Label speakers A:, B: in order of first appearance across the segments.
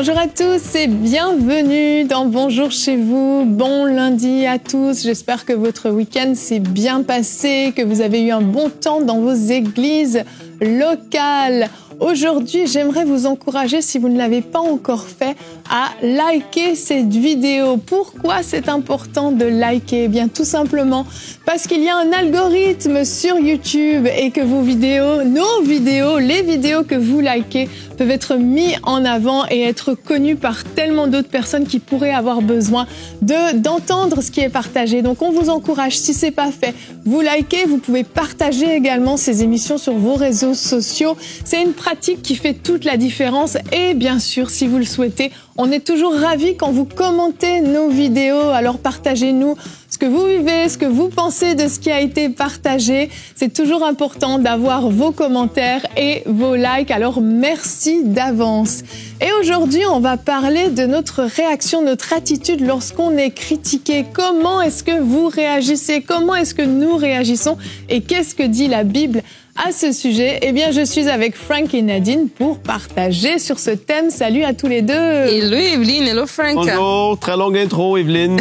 A: Bonjour à tous et bienvenue dans Bonjour chez vous. Bon lundi à tous. J'espère que votre week-end s'est bien passé, que vous avez eu un bon temps dans vos églises locales. Aujourd'hui, j'aimerais vous encourager, si vous ne l'avez pas encore fait, à liker cette vidéo. Pourquoi c'est important de liker? Eh bien, tout simplement parce qu'il y a un algorithme sur YouTube et que vos vidéos, nos vidéos, les vidéos que vous likez peuvent être mis en avant et être connus par tellement d'autres personnes qui pourraient avoir besoin d'entendre ce qui est partagé. Donc, on vous encourage, si c'est pas fait, vous likez, vous pouvez partager également ces émissions sur vos réseaux sociaux. C'est une pratique qui fait toute la différence et bien sûr, si vous le souhaitez, on est toujours ravis quand vous commentez nos vidéos. Alors partagez-nous ce que vous vivez, ce que vous pensez de ce qui a été partagé. C'est toujours important d'avoir vos commentaires et vos likes. Alors merci d'avance. Et aujourd'hui, on va parler de notre réaction, notre attitude lorsqu'on est critiqué. Comment est-ce que vous réagissez? Comment est-ce que nous réagissons? Et qu'est-ce que dit la Bible à ce sujet? Eh bien, je suis avec Frank et Nadine pour partager sur ce thème. Salut à tous les deux.
B: Hello Evelyne, hello Frank.
C: Bonjour, très longue intro Evelyne.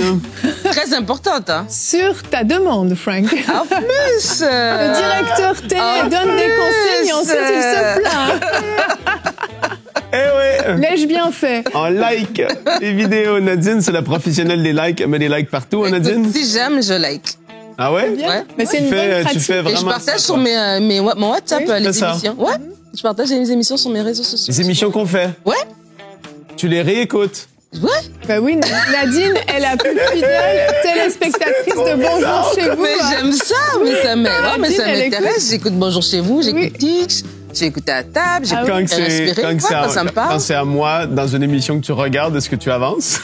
B: Très importante. Hein?
A: Sur ta demande, Frank.
B: En plus
A: Le directeur télé donne des consignes, ensuite il se plaint.
C: Eh oui.
A: L'ai-je bien fait?
C: En like les vidéos. Nadine, c'est la professionnelle des likes. Elle met des likes partout, hein, Nadine?
B: Écoute, si j'aime, je like.
C: Ah ouais?
B: Ouais.
A: Mais c'est une bonne pratique.
C: Tu fais vraiment
B: Et je partage
C: ça,
B: sur mon WhatsApp
A: Oui,
B: les
C: ça.
B: émissions. Ouais. Je partage les émissions sur mes réseaux sociaux.
C: Les émissions qu'on fait.
B: Ouais.
C: Tu les réécoutes.
B: Ouais.
A: Bah oui, Nadine est la plus fidèle téléspectatrice de Bonjour chez vous.
B: Mais j'aime ça, mais ça
A: Nadine, elle
B: m'intéresse. J'écoute Bonjour chez vous, j'écoute Tix, j'écoute à table, j'écoute
C: Quand
B: ça me parle.
C: quand c'est à moi, dans une émission que tu regardes, est-ce que tu avances?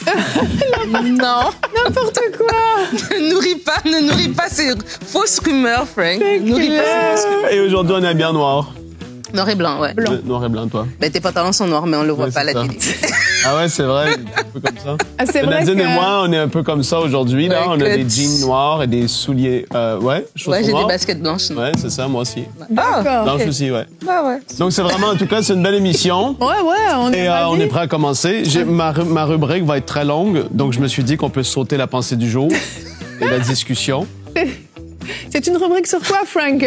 B: Non.
A: N'importe quoi.
B: Ne nourris pas ces fausses rumeurs, Frank. Nourris pas ces fausses rumeurs.
C: Et aujourd'hui, on est bien noir.
B: Noir et blanc, ouais.
C: Noir et blanc, toi.
B: Ben, tes pantalons sont noirs, mais on le voit
C: Ouais,
B: pas à la
C: c'est ça.
B: télé.
C: Ah ouais, c'est vrai, un peu comme ça.
A: Ah, c'est vrai
C: Nadine
A: que...
C: et moi, on est un peu comme ça aujourd'hui. Là,
B: Ouais,
C: on a des
B: écoute.
C: jeans noirs et des souliers. Chaussons
B: Ouais, j'ai des
C: noirs.
B: baskets blanches.
C: Ouais, c'est ça, moi aussi.
A: D'accord.
C: Blanche aussi, ouais.
B: Ah ouais.
C: Donc c'est vraiment, en tout cas, c'est une belle émission.
A: Ouais, on est
C: Et
A: ravis.
C: on est prêt à commencer. Ma rubrique va être très longue, donc je me suis dit qu'on peut sauter la pensée du jour et la discussion.
A: C'est une rubrique sur quoi, Frank?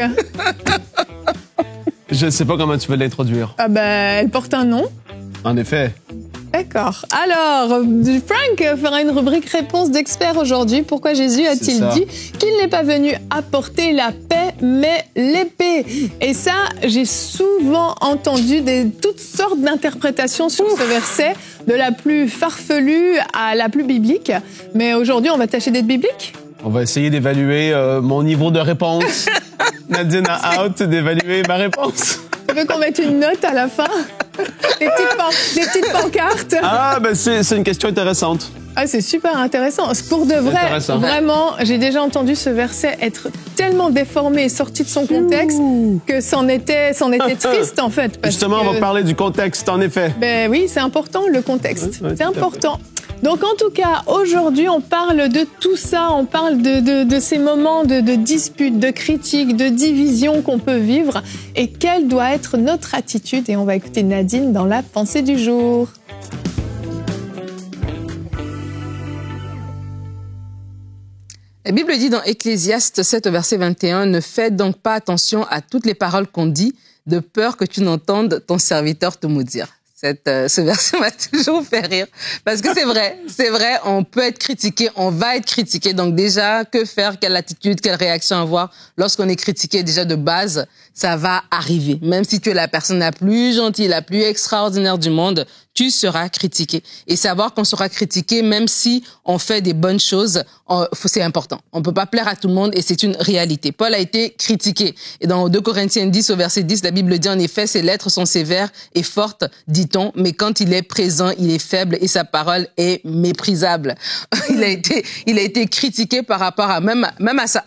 C: Je ne sais pas comment tu veux l'introduire.
A: Ah bah, elle porte un nom.
C: En effet.
A: D'accord. Alors, Frank fera une rubrique réponse d'expert aujourd'hui. Pourquoi Jésus
C: C'est
A: a-t-il
C: ça.
A: dit qu'il n'est pas venu apporter la paix, mais l'épée? Et ça, j'ai souvent entendu toutes sortes d'interprétations sur ce verset, de la plus farfelue à la plus biblique. Mais aujourd'hui, on va tâcher d'être biblique.
C: On va essayer d'évaluer mon niveau de réponse. Nadine a hâte d'évaluer ma réponse.
A: Tu veux qu'on mette une note à la fin? Des petites pancartes.
C: Ah, ben c'est une question intéressante.
A: Ah, c'est super intéressant. Pour de vrai,
C: intéressant.
A: vraiment, j'ai déjà entendu ce verset être tellement déformé et sorti de son contexte que c'en était triste, en fait. Parce
C: Justement, on
A: que-
C: va parler du contexte, en effet.
A: Ben oui, c'est important, le contexte.
C: Ouais,
A: C'est
C: tout à fait.
A: important. Donc, en tout cas, aujourd'hui, on parle de tout ça. On parle de ces moments de disputes, de critiques, de divisions qu'on peut vivre et quelle doit être notre attitude. Et on va écouter Nadine dans la pensée du jour.
B: La Bible dit dans Ecclésiaste 7 au verset 21, « Ne fais donc pas attention à toutes les paroles qu'on dit, de peur que tu n'entendes ton serviteur te maudire. » Ce verset m'a toujours fait rire parce que c'est vrai, on peut être critiqué, on va être critiqué. Donc déjà, que faire, quelle attitude, quelle réaction avoir lorsqu'on est critiqué déjà de base, ça va arriver. Même si tu es la personne la plus gentille, la plus extraordinaire du monde, tu seras critiqué. Et savoir qu'on sera critiqué même si on fait des bonnes choses, c'est important. On peut pas plaire à tout le monde et c'est une réalité. Paul a été critiqué. Et dans 2 Corinthiens 10 au verset 10, la Bible dit en effet, ses lettres sont sévères et fortes, dit-on, mais quand il est présent, il est faible et sa parole est méprisable. Il a été critiqué par rapport à même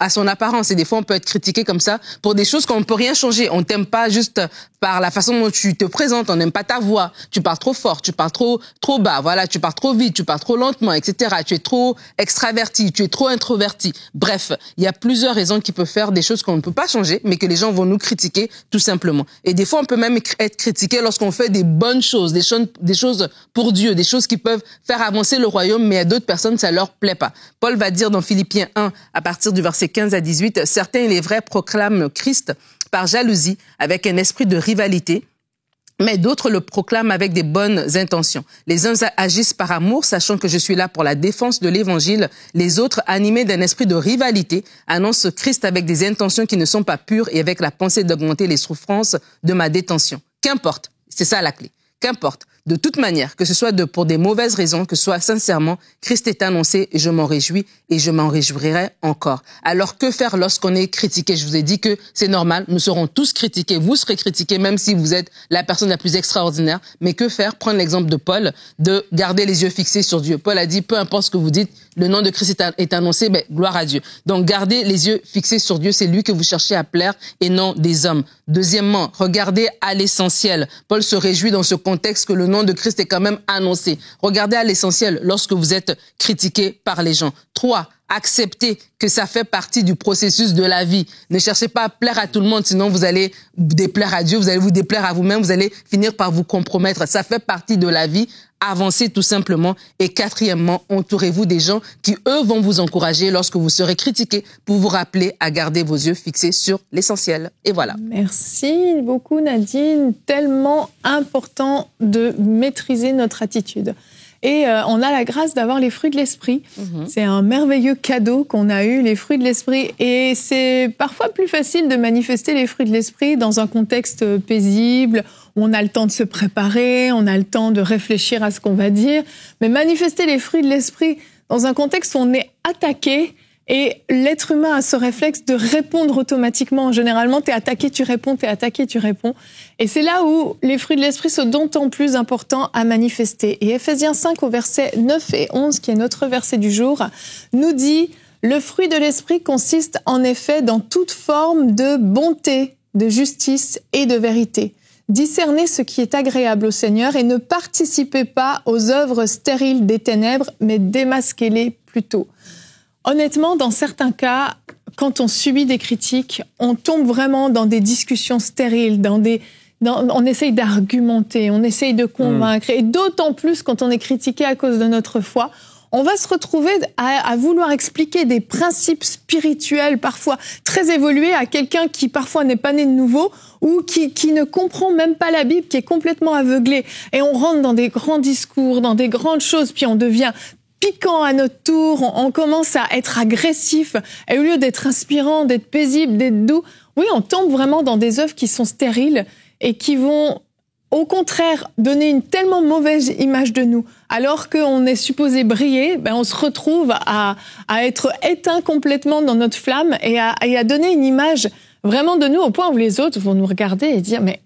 B: à son apparence. Et des fois, on peut être critiqué comme ça pour des choses qu'on ne peut rien changer. On t'aime pas juste par la façon dont tu te présentes. On n'aime pas ta voix. Tu parles trop fort. tu parles trop bas, voilà, tu parles trop vite, tu parles trop lentement, etc. Tu es trop extraverti, tu es trop introverti. Bref, il y a plusieurs raisons qui peuvent faire des choses qu'on ne peut pas changer, mais que les gens vont nous critiquer tout simplement. Et des fois, on peut même être critiqué lorsqu'on fait des bonnes choses, des choses pour Dieu, des choses qui peuvent faire avancer le royaume, mais à d'autres personnes, ça leur plaît pas. Paul va dire dans Philippiens 1, à partir du verset 15 à 18, certains, il est vrai, proclament Christ par jalousie, avec un esprit de rivalité, mais d'autres le proclament avec des bonnes intentions. Les uns agissent par amour, sachant que je suis là pour la défense de l'évangile. Les autres, animés d'un esprit de rivalité, annoncent Christ avec des intentions qui ne sont pas pures et avec la pensée d'augmenter les souffrances de ma détention. Qu'importe, c'est ça la clé. Qu'importe, de toute manière, que ce soit pour des mauvaises raisons, que ce soit sincèrement, Christ est annoncé et je m'en réjouis et je m'en réjouirai encore. Alors que faire lorsqu'on est critiqué? Je vous ai dit que c'est normal, nous serons tous critiqués, vous serez critiqués même si vous êtes la personne la plus extraordinaire. Mais que faire? Prendre l'exemple de Paul, de garder les yeux fixés sur Dieu. Paul a dit, peu importe ce que vous dites, le nom de Christ est annoncé, ben, gloire à Dieu. Donc gardez les yeux fixés sur Dieu, c'est lui que vous cherchez à plaire et non des hommes. Deuxièmement, regardez à l'essentiel. Paul se réjouit dans ce contexte que le nom de Christ est quand même annoncé. Regardez à l'essentiel lorsque vous êtes critiqué par les gens. 3. Acceptez que ça fait partie du processus de la vie. Ne cherchez pas à plaire à tout le monde, sinon vous allez déplaire à Dieu, vous allez vous déplaire à vous-même, vous allez finir par vous compromettre. Ça fait partie de la vie. Avancez tout simplement. Et 4e, entourez-vous des gens qui, eux, vont vous encourager lorsque vous serez critiqué pour vous rappeler à garder vos yeux fixés sur l'essentiel. Et voilà.
A: Merci beaucoup Nadine. Tellement important de maîtriser notre attitude. Et on a la grâce d'avoir les fruits de l'esprit. C'est un merveilleux cadeau qu'on a eu, les fruits de l'esprit. Et c'est parfois plus facile de manifester les fruits de l'esprit dans un contexte paisible, où on a le temps de se préparer, on a le temps de réfléchir à ce qu'on va dire. Mais manifester les fruits de l'esprit dans un contexte où on est attaqué, et l'être humain a ce réflexe de répondre automatiquement. Généralement, t'es attaqué, tu réponds, t'es attaqué, tu réponds. Et c'est là où les fruits de l'esprit sont d'autant plus importants à manifester. Et Ephésiens 5 au verset 9 et 11, qui est notre verset du jour, nous dit « Le fruit de l'esprit consiste en effet dans toute forme de bonté, de justice et de vérité. Discernez ce qui est agréable au Seigneur et ne participez pas aux œuvres stériles des ténèbres, mais démasquez-les plutôt. » Honnêtement, dans certains cas, quand on subit des critiques, on tombe vraiment dans des discussions stériles, on essaye d'argumenter, on essaye de convaincre. Et d'autant plus quand on est critiqué à cause de notre foi, on va se retrouver à vouloir expliquer des principes spirituels parfois très évolués à quelqu'un qui parfois n'est pas né de nouveau ou qui ne comprend même pas la Bible, qui est complètement aveuglé. Et on rentre dans des grands discours, dans des grandes choses, puis on devient piquant à notre tour, on commence à être agressif, et au lieu d'être inspirant, d'être paisible, d'être doux, oui, on tombe vraiment dans des œuvres qui sont stériles et qui vont, au contraire, donner une tellement mauvaise image de nous. Alors qu'on est supposé briller, ben on se retrouve à être éteint complètement dans notre flamme et à donner une image vraiment de nous au point où les autres vont nous regarder et dire « Mais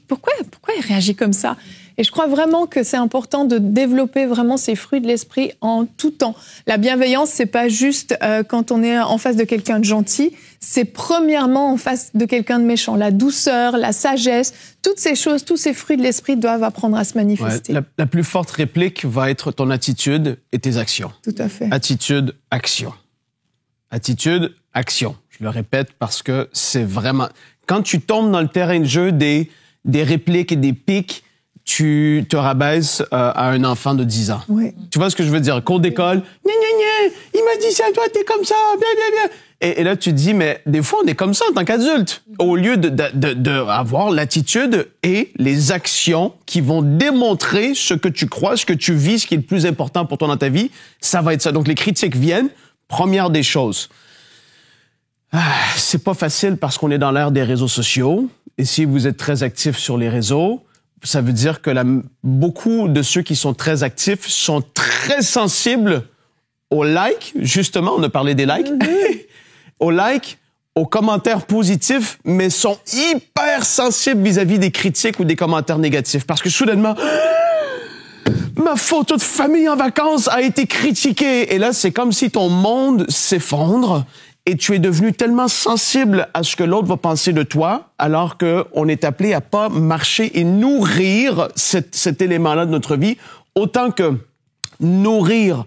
A: pourquoi il réagit comme ça ?» Et je crois vraiment que c'est important de développer vraiment ces fruits de l'esprit en tout temps. La bienveillance, c'est pas juste quand on est en face de quelqu'un de gentil, c'est premièrement en face de quelqu'un de méchant. La douceur, la sagesse, toutes ces choses, tous ces fruits de l'esprit doivent apprendre à se manifester.
C: Ouais, la plus forte réplique va être ton attitude et tes actions.
A: Tout à fait.
C: Attitude, action. Attitude, action. Je le répète parce que c'est vraiment... Quand tu tombes dans le terrain de jeu des répliques et des pics, tu te rabaisses à un enfant de 10 ans.
A: Oui.
C: Tu vois ce que je veux dire? Cours d'école, il m'a dit ça, toi, t'es comme ça, bien, bien, bien. Et là, tu te dis, mais des fois, on est comme ça en tant qu'adulte. Au lieu de avoir l'attitude et les actions qui vont démontrer ce que tu crois, ce que tu vis, ce qui est le plus important pour toi dans ta vie, ça va être ça. Donc, les critiques viennent. Première des choses. C'est pas facile parce qu'on est dans l'ère des réseaux sociaux. Et si vous êtes très actif sur les réseaux, ça veut dire que beaucoup de ceux qui sont très actifs sont très sensibles aux likes. Justement, on a parlé des likes. Aux likes, aux commentaires positifs, mais sont hyper sensibles vis-à-vis des critiques ou des commentaires négatifs. Parce que soudainement, ma photo de famille en vacances a été critiquée. Et là, c'est comme si ton monde s'effondre. et tu es devenu tellement sensible à ce que l'autre va penser de toi, alors qu'on est appelé à pas marcher et nourrir cet élément-là de notre vie, autant que nourrir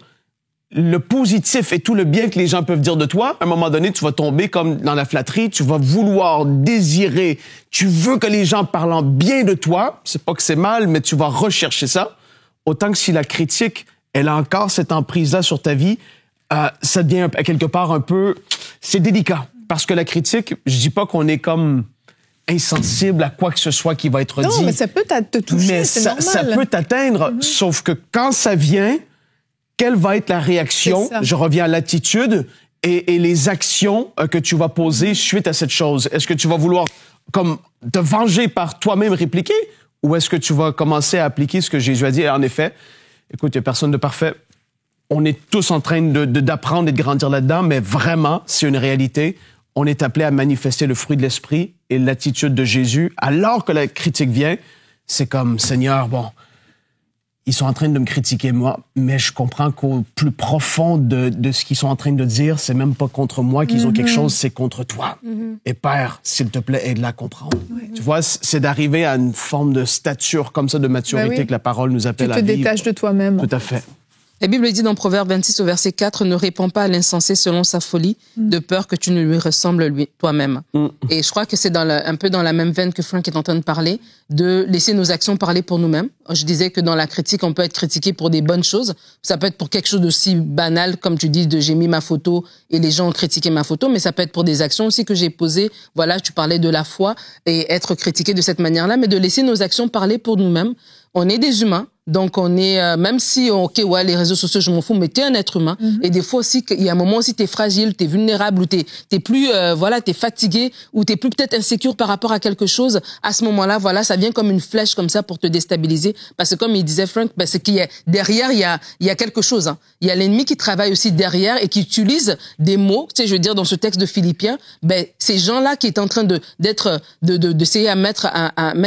C: le positif et tout le bien que les gens peuvent dire de toi. À un moment donné, tu vas tomber comme dans la flatterie, tu vas vouloir, désirer, tu veux que les gens parlent bien de toi. C'est pas que c'est mal, mais tu vas rechercher ça. Autant que si la critique, elle a encore cette emprise-là sur ta vie, ça devient à quelque part un peu... C'est délicat. Parce que la critique, je dis pas qu'on est comme insensible à quoi que ce soit qui va être dit.
A: Non, mais ça peut te toucher, c'est normal.
C: Ça peut t'atteindre, sauf que quand ça vient, quelle va être la réaction? Je reviens à l'attitude et les actions que tu vas poser suite à cette chose. Est-ce que tu vas vouloir comme te venger par toi-même répliquer? Ou est-ce que tu vas commencer à appliquer ce que Jésus a dit? Et en effet, écoute, il n'y a personne de parfait. On est tous en train d'apprendre et de grandir là-dedans, mais vraiment, c'est une réalité. On est appelé à manifester le fruit de l'esprit et l'attitude de Jésus. Alors que la critique vient, c'est comme, Seigneur, bon, ils sont en train de me critiquer, moi, mais je comprends qu'au plus profond de ce qu'ils sont en train de dire, c'est même pas contre moi qu'ils ont quelque chose, c'est contre toi. Et Père, s'il te plaît, aide-la à comprendre. Tu vois, c'est d'arriver à une forme de stature comme ça, de maturité que la parole nous appelle à vivre.
A: Tu te détaches de toi-même.
C: Tout à fait.
B: La Bible dit dans Proverbe 26 au verset 4, « Ne réponds pas à l'insensé selon sa folie, de peur que tu ne lui ressembles toi-même. » Et je crois que c'est un peu dans la même veine que Frank est en train de parler, de laisser nos actions parler pour nous-mêmes. Je disais que dans la critique, on peut être critiqué pour des bonnes choses. Ça peut être pour quelque chose d'aussi banal, comme tu dis, de j'ai mis ma photo et les gens ont critiqué ma photo, mais ça peut être pour des actions aussi que j'ai posées. Voilà, tu parlais de la foi et être critiqué de cette manière-là, mais de laisser nos actions parler pour nous-mêmes. On est des humains. Donc on est même si ok ouais les réseaux sociaux je m'en fous mais t'es un être humain et des fois aussi il y a un moment aussi t'es fragile, t'es vulnérable ou t'es plus voilà t'es fatigué ou t'es plus peut-être insécure par rapport à quelque chose. À ce moment-là voilà ça vient comme une flèche comme ça pour te déstabiliser parce que comme il disait Frank c'est qu'il y a derrière il y a quelque chose hein. Il y a l'ennemi qui travaille aussi derrière et qui utilise des mots tu sais je veux dire dans ce texte de Philippiens ces gens-là qui étaient en train d'essayer à mettre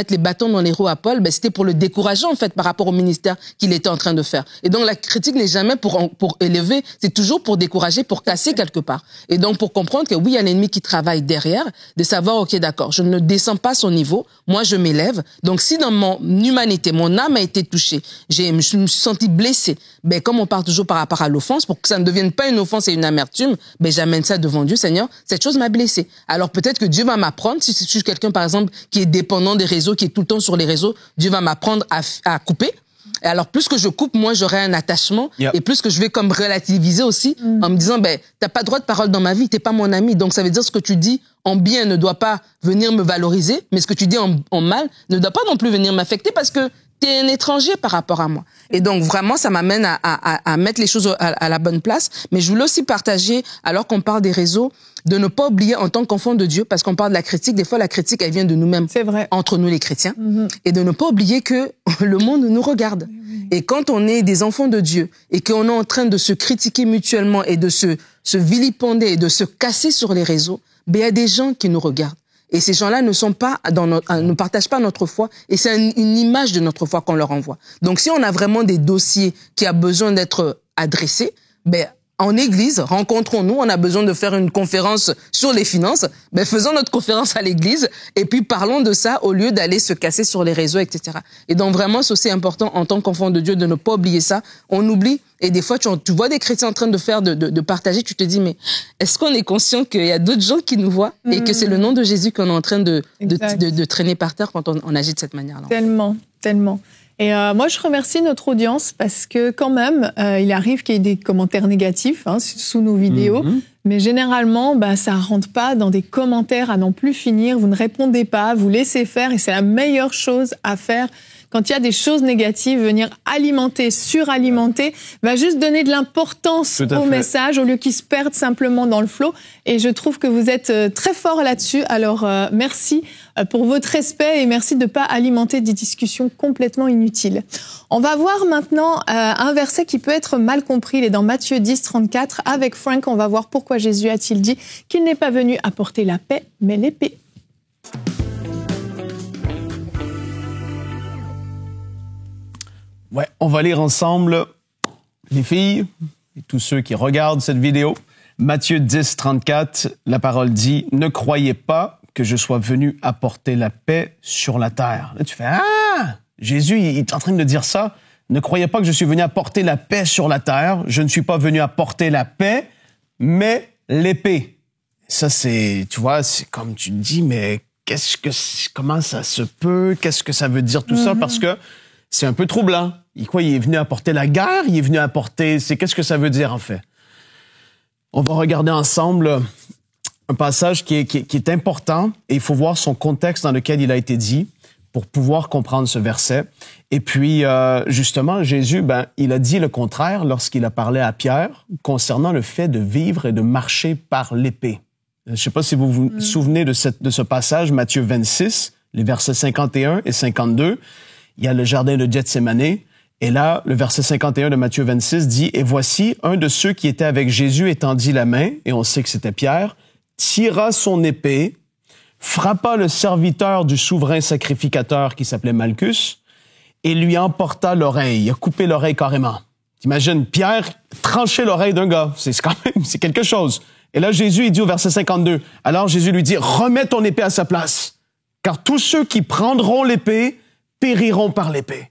B: les bâtons dans les roues à Paul c'était pour le décourager en fait par rapport au ministère qu'il était en train de faire. Et donc, la critique n'est jamais pour élever, c'est toujours pour décourager, pour casser quelque part. Et donc, pour comprendre que oui, il y a l'ennemi qui travaille derrière, de savoir, ok, d'accord, je ne descends pas son niveau, moi, je m'élève. Donc, si dans mon humanité, mon âme a été touchée, je me suis senti blessé, comme on parle toujours par rapport à l'offense, pour que ça ne devienne pas une offense et une amertume, j'amène ça devant Dieu, Seigneur, cette chose m'a blessé. Alors, peut-être que Dieu va m'apprendre, si je suis quelqu'un, par exemple, qui est dépendant des réseaux, qui est tout le temps sur les réseaux, Dieu va m'apprendre à couper. Et alors, plus que je coupe, moins j'aurai un attachement et plus que je vais comme relativiser aussi en me disant, t'as pas droit de parole dans ma vie, t'es pas mon ami. Donc, ça veut dire ce que tu dis en bien ne doit pas venir me valoriser, mais ce que tu dis en mal ne doit pas non plus venir m'affecter parce que t'es un étranger par rapport à moi. Et donc, vraiment, ça m'amène à mettre les choses à la bonne place. Mais je voulais aussi partager, alors qu'on parle des réseaux, de ne pas oublier en tant qu'enfant de Dieu, parce qu'on parle de la critique, des fois la critique, elle vient de nous-mêmes. C'est vrai. Entre nous les chrétiens. Et de ne pas oublier que le monde nous regarde. Et quand on est des enfants de Dieu et qu'on est en train de se critiquer mutuellement et de se vilipender et de se casser sur les réseaux, il y a des gens qui nous regardent. Et ces gens-là ne partagent pas notre foi et c'est une image de notre foi qu'on leur envoie. Donc si on a vraiment des dossiers qui a besoin d'être adressés, en église, rencontrons-nous, on a besoin de faire une conférence sur les finances, faisons notre conférence à l'église et puis parlons de ça au lieu d'aller se casser sur les réseaux, etc. Et donc vraiment, c'est aussi important en tant qu'enfant de Dieu de ne pas oublier ça. On oublie et des fois, tu vois des chrétiens en train de partager, tu te dis, mais est-ce qu'on est conscient qu'il y a d'autres gens qui nous voient et que c'est le nom de Jésus qu'on est en train de traîner par terre quand on agit de cette manière-là?
A: Tellement, tellement. Et moi, je remercie notre audience parce que quand même, il arrive qu'il y ait des commentaires négatifs sous nos vidéos, mais généralement, ça rentre pas dans des commentaires à n'en plus finir. Vous ne répondez pas, vous laissez faire, et c'est la meilleure chose à faire. Quand il y a des choses négatives, venir alimenter, suralimenter, va juste donner de l'importance au message au lieu qu'ils se perdent simplement dans le flot. Et je trouve que vous êtes très fort là-dessus. Alors, merci pour votre respect et merci de ne pas alimenter des discussions complètement inutiles. On va voir maintenant un verset qui peut être mal compris. Il est dans Matthieu 10, 34. Avec Frank, on va voir pourquoi Jésus a-t-il dit qu'il n'est pas venu apporter la paix, mais l'épée.
C: Ouais, on va lire ensemble, les filles et tous ceux qui regardent cette vidéo, Matthieu 10, 34, la parole dit « Ne croyez pas que je sois venu apporter la paix sur la terre. » Là, tu fais « Ah! Jésus, il est en train de dire ça. Ne croyez pas que je suis venu apporter la paix sur la terre. Je ne suis pas venu apporter la paix, mais l'épée. » Ça, c'est, tu vois, c'est comme tu te dis, mais comment ça se peut? Qu'est-ce que ça veut dire tout ça? Parce que c'est un peu troublant. Il est venu apporter la guerre? Il est venu apporter, qu'est-ce que ça veut dire, en fait? On va regarder ensemble un passage qui est important et il faut voir son contexte dans lequel il a été dit pour pouvoir comprendre ce verset. Et puis, justement, Jésus, il a dit le contraire lorsqu'il a parlé à Pierre concernant le fait de vivre et de marcher par l'épée. Je ne sais pas si vous vous souvenez de ce passage, Matthieu 26, les versets 51 et 52. Il y a le jardin de Gethsémani. Et là, le verset 51 de Matthieu 26 dit « Et voici, un de ceux qui étaient avec Jésus étendit la main, et on sait que c'était Pierre, tira son épée, frappa le serviteur du souverain sacrificateur qui s'appelait Malchus, et lui emporta l'oreille. Il a coupé l'oreille carrément. » T'imagines, Pierre trancher l'oreille d'un gars. C'est quelque chose. Et là, Jésus, il dit au verset 52, alors Jésus lui dit « Remets ton épée à sa place, car tous ceux qui prendront l'épée périront par l'épée. »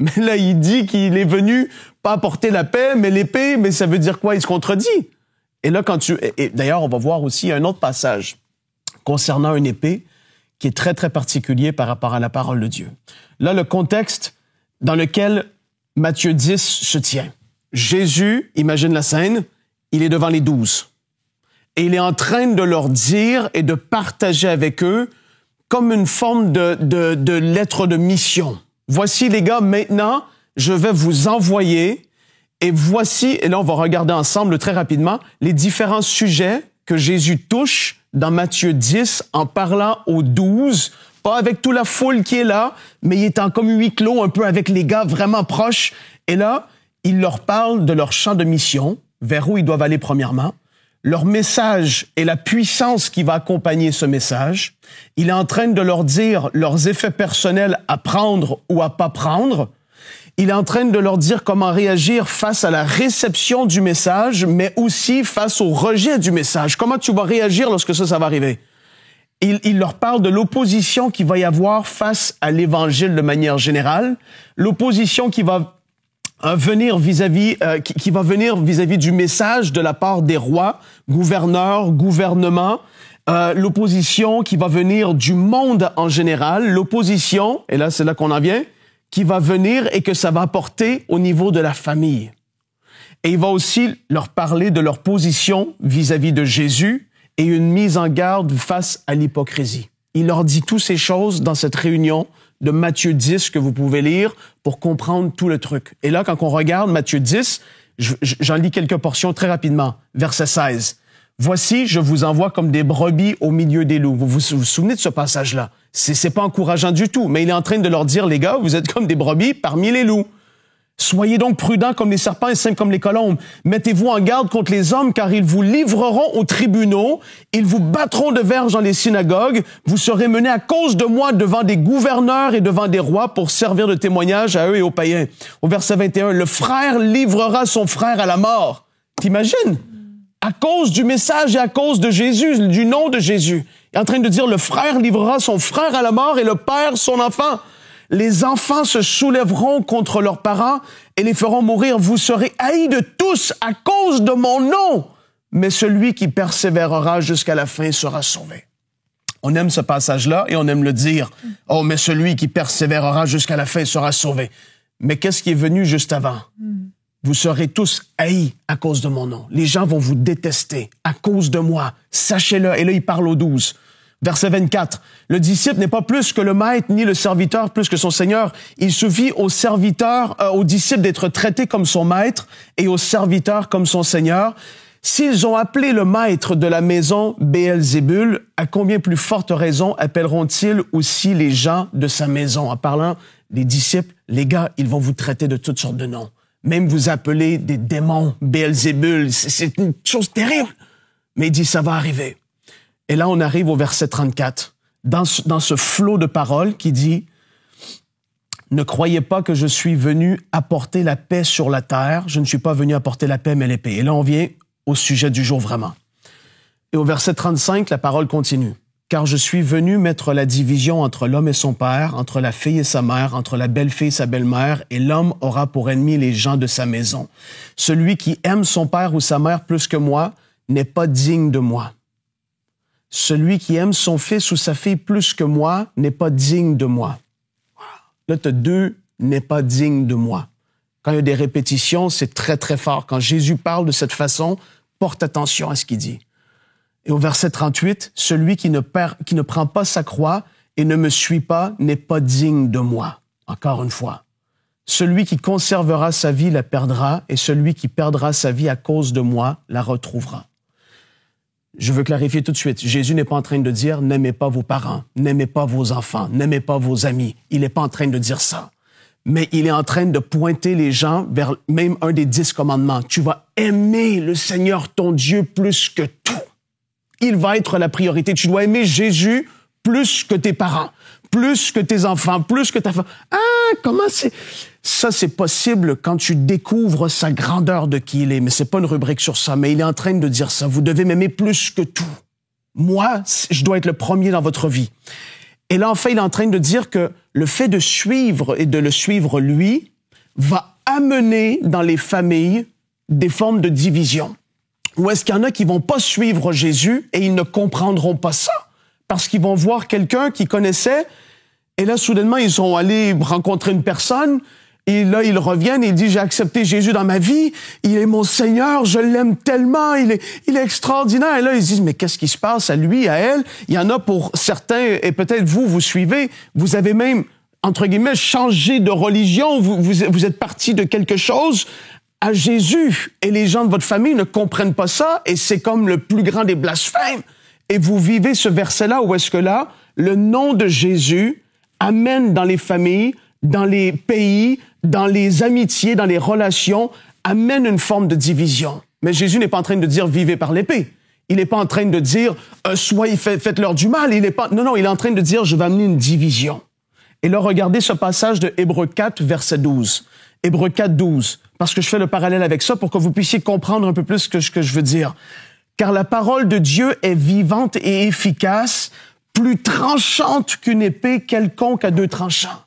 C: Mais là, il dit qu'il est venu pas apporter la paix, mais l'épée, mais ça veut dire quoi? Il se contredit. Et là, et d'ailleurs, on va voir aussi un autre passage concernant une épée qui est très, très particulier par rapport à la parole de Dieu. Là, le contexte dans lequel Matthieu 10 se tient. Jésus, imagine la scène, il est devant les 12. Et il est en train de leur dire et de partager avec eux comme une forme de lettre de mission. Voici les gars, maintenant, je vais vous envoyer et voici, et là on va regarder ensemble très rapidement, les différents sujets que Jésus touche dans Matthieu 10 en parlant aux 12, pas avec toute la foule qui est là, mais il est en comme huis clos un peu avec les gars vraiment proches. Et là, il leur parle de leur champ de mission, vers où ils doivent aller premièrement, leur message et la puissance qui va accompagner ce message. Il est en train de leur dire leurs effets personnels à prendre ou à pas prendre. Il est en train de leur dire comment réagir face à la réception du message, mais aussi face au rejet du message. Comment tu vas réagir lorsque ça va arriver? Il leur parle de l'opposition qu'il va y avoir face à l'Évangile de manière générale, l'opposition qui va venir vis-à-vis du message de la part des rois, gouverneurs, gouvernements, l'opposition qui va venir du monde en général, l'opposition, et là c'est là qu'on en vient, qui va venir et que ça va apporter au niveau de la famille. Et il va aussi leur parler de leur position vis-à-vis de Jésus et une mise en garde face à l'hypocrisie. Il leur dit toutes ces choses dans cette réunion de Matthieu 10 que vous pouvez lire pour comprendre tout le truc. Et là, quand on regarde Matthieu 10, j'en lis quelques portions très rapidement. Verset 16. « Voici, je vous envoie comme des brebis au milieu des loups. » Vous vous souvenez de ce passage-là? C'est pas encourageant du tout, mais il est en train de leur dire, les gars, vous êtes comme des brebis parmi les loups. Soyez donc prudents comme les serpents et simples comme les colombes. Mettez-vous en garde contre les hommes, car ils vous livreront aux tribunaux. Ils vous battront de verges dans les synagogues. Vous serez menés à cause de moi devant des gouverneurs et devant des rois pour servir de témoignage à eux et aux païens. Au verset 21, le frère livrera son frère à la mort. T'imagines? À cause du message et à cause de Jésus, du nom de Jésus. Il est en train de dire, le frère livrera son frère à la mort et le père son enfant. Les enfants se soulèveront contre leurs parents et les feront mourir. Vous serez haïs de tous à cause de mon nom. Mais celui qui persévérera jusqu'à la fin sera sauvé. On aime ce passage-là et on aime le dire. Oh, mais celui qui persévérera jusqu'à la fin sera sauvé. Mais qu'est-ce qui est venu juste avant? Vous serez tous haïs à cause de mon nom. Les gens vont vous détester à cause de moi. Sachez-le. Et là, il parle aux 12. Verset 24. Le disciple n'est pas plus que le maître, ni le serviteur plus que son Seigneur. Il suffit au disciple d'être traité comme son maître et au serviteur comme son Seigneur. S'ils ont appelé le maître de la maison Béelzébul, à combien plus forte raison appelleront-ils aussi les gens de sa maison? En parlant des disciples, les gars, ils vont vous traiter de toutes sortes de noms. Même vous appeler des démons, Béelzébul, c'est une chose terrible. Mais il dit, ça va arriver. Et là, on arrive au verset 34, dans ce flot de paroles qui dit « Ne croyez pas que je suis venu apporter la paix sur la terre. Je ne suis pas venu apporter la paix, mais l'épée. » Et là, on vient au sujet du jour vraiment. Et au verset 35, la parole continue. « Car je suis venu mettre la division entre l'homme et son père, entre la fille et sa mère, entre la belle-fille et sa belle-mère, et l'homme aura pour ennemi les gens de sa maison. Celui qui aime son père ou sa mère plus que moi n'est pas digne de moi. Celui qui aime son fils ou sa fille plus que moi n'est pas digne de moi. » Là, tu as deux « n'est pas digne de moi ». Quand il y a des répétitions, c'est très, très fort. Quand Jésus parle de cette façon, porte attention à ce qu'il dit. Et au verset 38, « Celui qui ne prend pas sa croix et ne me suit pas n'est pas digne de moi. » Encore une fois. « Celui qui conservera sa vie la perdra, et celui qui perdra sa vie à cause de moi la retrouvera. » Je veux clarifier tout de suite. Jésus n'est pas en train de dire « N'aimez pas vos parents, n'aimez pas vos enfants, n'aimez pas vos amis. » Il n'est pas en train de dire ça. Mais il est en train de pointer les gens vers même un des 10 commandements. Tu vas aimer le Seigneur ton Dieu plus que tout. Il va être la priorité. Tu dois aimer Jésus plus que tes parents, plus que tes enfants, plus que ta femme. Ah, comment c'est... Ça, c'est possible quand tu découvres sa grandeur de qui il est. Mais c'est pas une rubrique sur ça. Mais il est en train de dire ça. Vous devez m'aimer plus que tout. Moi, je dois être le premier dans votre vie. Et là, enfin, il est en train de dire que le fait de suivre et de le suivre lui va amener dans les familles des formes de division. Ou est-ce qu'il y en a qui vont pas suivre Jésus et ils ne comprendront pas ça? Parce qu'ils vont voir quelqu'un qu'ils connaissaient et là, soudainement, ils sont allés rencontrer une personne et là, ils reviennent et ils disent « J'ai accepté Jésus dans ma vie, il est mon Seigneur, je l'aime tellement, il est extraordinaire. » Et là, ils disent « Mais qu'est-ce qui se passe à lui, à elle? » Il y en a pour certains, et peut-être vous suivez, vous avez même, entre guillemets, changé de religion, vous êtes parti de quelque chose à Jésus. Et les gens de votre famille ne comprennent pas ça et c'est comme le plus grand des blasphèmes. Et vous vivez ce verset-là où est-ce que là, le nom de Jésus amène dans les familles, dans les pays, dans les amitiés, dans les relations, amène une forme de division. Mais Jésus n'est pas en train de dire « vivez par l'épée ». Il n'est pas en train de dire « faites-leur du mal ». Non, il est en train de dire « je vais amener une division ». Et là, regardez ce passage de Hébreux 4, verset 12. Hébreux 4, 12. Parce que je fais le parallèle avec ça pour que vous puissiez comprendre un peu plus ce que je veux dire. « Car la parole de Dieu est vivante et efficace, plus tranchante qu'une épée quelconque à 2 tranchants.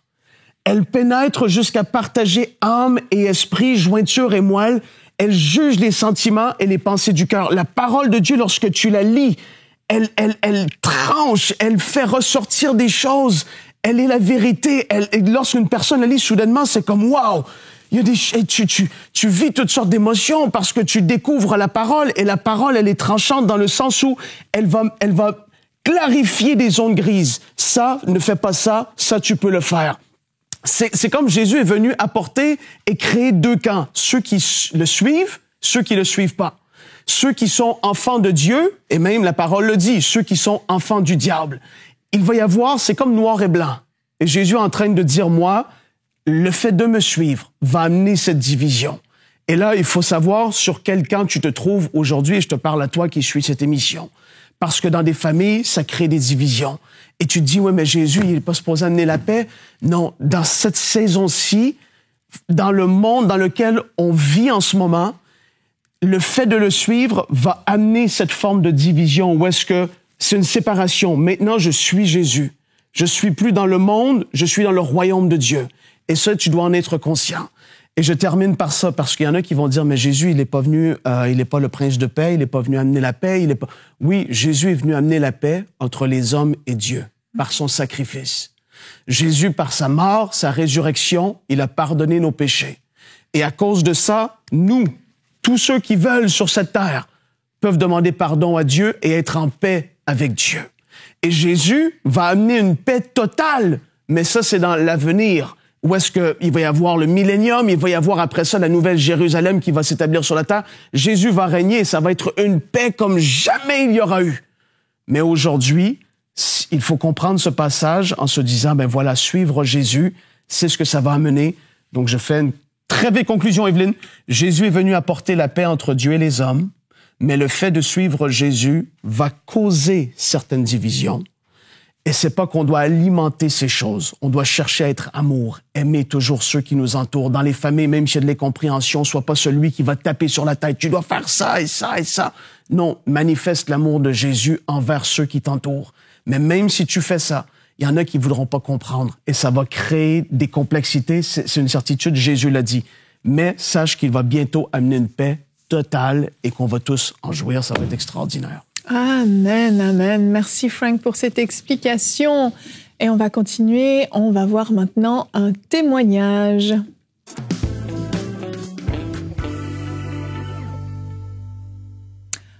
C: Elle pénètre jusqu'à partager âme et esprit, jointure et moelle. Elle juge les sentiments et les pensées du cœur. » La parole de Dieu, lorsque tu la lis, elle tranche, elle fait ressortir des choses. Elle est la vérité. Lorsqu'une personne la lit, soudainement, c'est comme « wow ». Il y a tu vis toutes sortes d'émotions parce que tu découvres la parole et la parole, elle est tranchante dans le sens où elle va clarifier des zones grises. Ça, ne fais pas ça, ça tu peux le faire. C'est comme Jésus est venu apporter et créer 2 camps. Ceux qui le suivent, ceux qui le suivent pas. Ceux qui sont enfants de Dieu, et même la parole le dit, ceux qui sont enfants du diable. Il va y avoir, c'est comme noir et blanc. Et Jésus est en train de dire, moi, le fait de me suivre va amener cette division. Et là, il faut savoir sur quel camp tu te trouves aujourd'hui, et je te parle à toi qui suis cette émission. Parce que dans des familles, ça crée des divisions. Et tu te dis, ouais, mais Jésus, il n'est pas supposé amener la paix. Non, dans cette saison-ci, dans le monde dans lequel on vit en ce moment, le fait de le suivre va amener cette forme de division où est-ce que c'est une séparation. Maintenant, je suis Jésus. Je suis plus dans le monde, je suis dans le royaume de Dieu. Et ça, tu dois en être conscient. Et je termine par ça, parce qu'il y en a qui vont dire, mais Jésus, il n'est pas venu, il n'est pas le prince de paix, il n'est pas venu amener la paix, il n'est pas... Oui, Jésus est venu amener la paix entre les hommes et Dieu, par son sacrifice. Jésus, par sa mort, sa résurrection, il a pardonné nos péchés. Et à cause de ça, nous, tous ceux qui veulent sur cette terre, peuvent demander pardon à Dieu et être en paix avec Dieu. Et Jésus va amener une paix totale, mais ça, c'est dans l'avenir. Où est-ce qu'il va y avoir le millénium, il va y avoir après ça la nouvelle Jérusalem qui va s'établir sur la terre. Jésus va régner et ça va être une paix comme jamais il y aura eu. Mais aujourd'hui, il faut comprendre ce passage en se disant, ben voilà, suivre Jésus, c'est ce que ça va amener. Donc je fais une très belle conclusion, Evelyne. Jésus est venu apporter la paix entre Dieu et les hommes, mais le fait de suivre Jésus va causer certaines divisions. Et c'est pas qu'on doit alimenter ces choses. On doit chercher à être amour, aimer toujours ceux qui nous entourent. Dans les familles, même s'il y a de l'incompréhension, sois pas celui qui va te taper sur la tête. Tu dois faire ça et ça et ça. Non, manifeste l'amour de Jésus envers ceux qui t'entourent. Mais même si tu fais ça, il y en a qui voudront pas comprendre et ça va créer des complexités. C'est une certitude, Jésus l'a dit. Mais sache qu'il va bientôt amener une paix totale et qu'on va tous en jouir. Ça va être extraordinaire.
A: Amen, amen. Merci Frank pour cette explication. Et on va continuer. On va voir maintenant un témoignage.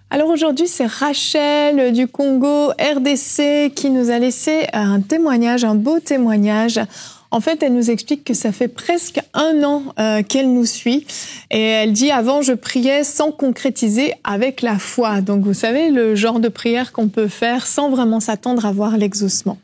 A: Alors aujourd'hui, c'est Rachel du Congo, RDC, qui nous a laissé un témoignage, un beau témoignage. En fait, elle nous explique que ça fait presque 1 an qu'elle nous suit. Et elle dit, avant, je priais sans concrétiser avec la foi. Donc, vous savez, le genre de prière qu'on peut faire sans vraiment s'attendre à voir l'exaucement.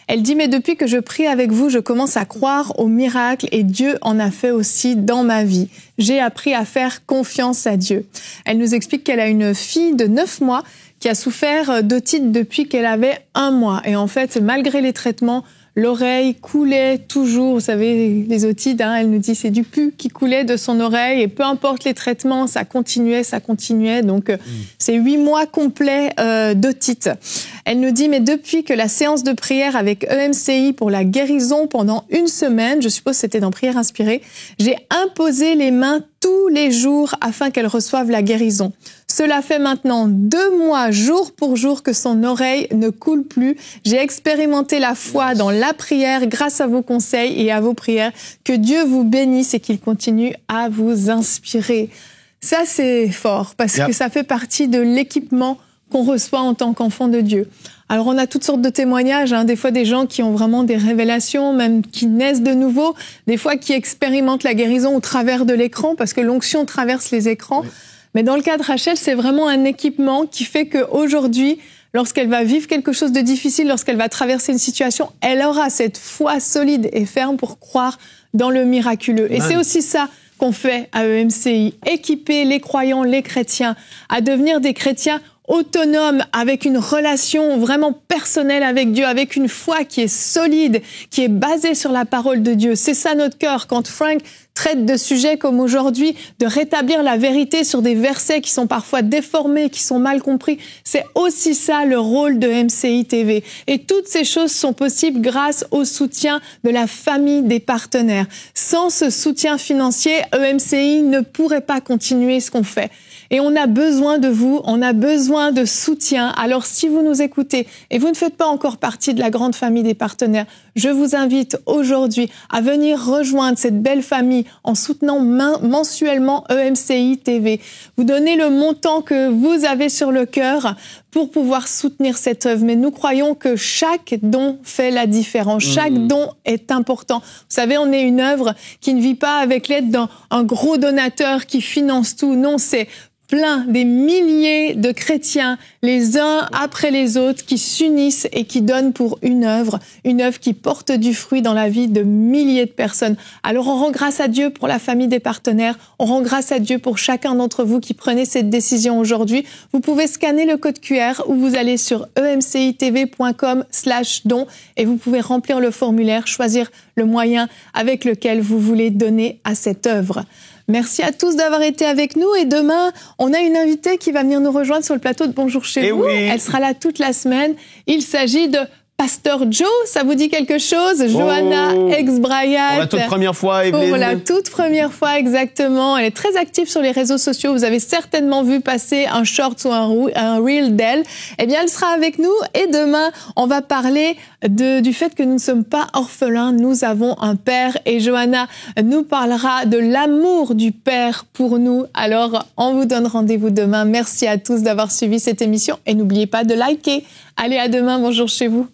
A: Elle dit, mais depuis que je prie avec vous, je commence à croire au miracle et Dieu en a fait aussi dans ma vie. J'ai appris à faire confiance à Dieu. Elle nous explique qu'elle a une fille de 9 mois qui a souffert d'otite depuis qu'elle avait 1 mois. Et en fait, malgré les traitements, l'oreille coulait toujours, vous savez, les otites, elle nous dit c'est du pus qui coulait de son oreille et peu importe les traitements, ça continuait. Donc, c'est 8 mois complets d'otite. Elle nous dit, mais depuis que la séance de prière avec EMCI pour la guérison pendant 1 semaine, je suppose que c'était dans Prière Inspirée, j'ai imposé les mains tous les jours afin qu'elle reçoive la guérison. Cela fait maintenant 2 mois, jour pour jour, que son oreille ne coule plus. J'ai expérimenté la foi dans la prière grâce à vos conseils et à vos prières. Que Dieu vous bénisse et qu'il continue à vous inspirer. Ça, c'est fort parce que ça fait partie de l'équipement qu'on reçoit en tant qu'enfant de Dieu. Alors, on a toutes sortes de témoignages, des fois des gens qui ont vraiment des révélations, même qui naissent de nouveau, des fois qui expérimentent la guérison au travers de l'écran, parce que l'onction traverse les écrans. Oui. Mais dans le cas de Rachel, c'est vraiment un équipement qui fait qu'aujourd'hui, lorsqu'elle va vivre quelque chose de difficile, lorsqu'elle va traverser une situation, elle aura cette foi solide et ferme pour croire dans le miraculeux. Et c'est aussi ça qu'on fait à EMCI, équiper les croyants, les chrétiens, à devenir des chrétiens autonomes, avec une relation vraiment personnelle avec Dieu, avec une foi qui est solide, qui est basée sur la parole de Dieu. C'est ça notre cœur. Quand Frank traite de sujets comme aujourd'hui, de rétablir la vérité sur des versets qui sont parfois déformés, qui sont mal compris, c'est aussi ça le rôle de MCI TV. Et toutes ces choses sont possibles grâce au soutien de la famille des partenaires. Sans ce soutien financier, EMCI ne pourrait pas continuer ce qu'on fait. Et on a besoin de vous, on a besoin de soutien. Alors si vous nous écoutez et vous ne faites pas encore partie de la grande famille des partenaires, je vous invite aujourd'hui à venir rejoindre cette belle famille en soutenant mensuellement EMCI TV. Vous donnez le montant que vous avez sur le cœur pour pouvoir soutenir cette œuvre. Mais nous croyons que chaque don fait la différence. Chaque don est important. Vous savez, on est une œuvre qui ne vit pas avec l'aide d'un gros donateur qui finance tout. Non, c'est plein, des milliers de chrétiens, les uns après les autres, qui s'unissent et qui donnent pour une œuvre qui porte du fruit dans la vie de milliers de personnes. Alors on rend grâce à Dieu pour la famille des partenaires, on rend grâce à Dieu pour chacun d'entre vous qui prenez cette décision aujourd'hui. Vous pouvez scanner le code QR ou vous allez sur emcitv.com/don et vous pouvez remplir le formulaire, choisir le moyen avec lequel vous voulez donner à cette œuvre. Merci à tous d'avoir été avec nous et demain, on a une invitée qui va venir nous rejoindre sur le plateau de Bonjour chez vous. Oui. Elle sera là toute la semaine. Il s'agit de Pasteur Joe, ça vous dit quelque chose? Johanna Ex-Bryant.
C: Pour la toute première fois, Evelyne.
A: Pour la toute première fois, exactement. Elle est très active sur les réseaux sociaux. Vous avez certainement vu passer un short ou un reel d'elle. Eh bien, elle sera avec nous et demain, on va parler du fait que nous ne sommes pas orphelins. Nous avons un Père et Johanna nous parlera de l'amour du Père pour nous. Alors, on vous donne rendez-vous demain. Merci à tous d'avoir suivi cette émission et n'oubliez pas de liker. Allez, à demain. Bonjour chez vous.